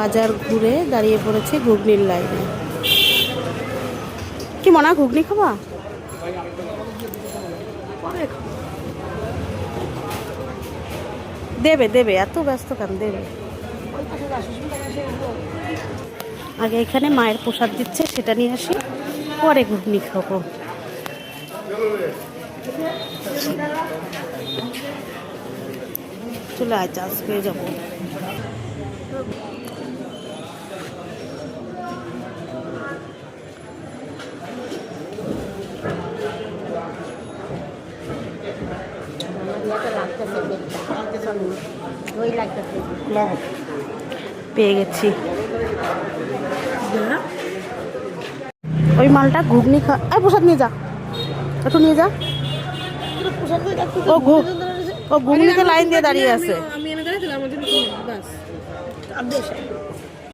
বাজার ঘুরে দাঁড়িয়ে পড়েছে ঘুগনির লাইনে। কি মনে হয় ঘুগনি খাবা? দেবে দেবে, এত ব্যস্ত কেন, দেবে। আগে এখানে মায়ের প্রসাদ দিচ্ছে, সেটা নিয়ে আসি, পরে ঘুগনি খাবো। চলে আয়, চাষ পেয়ে যাবো। পেয়ে গেছি ওই মালটা। ঘুগনি প্রসাদ নিয়ে যা, একটু নিয়ে যা। ও ঘুগনিতে লাইন দিয়ে দাঁড়িয়ে আছে।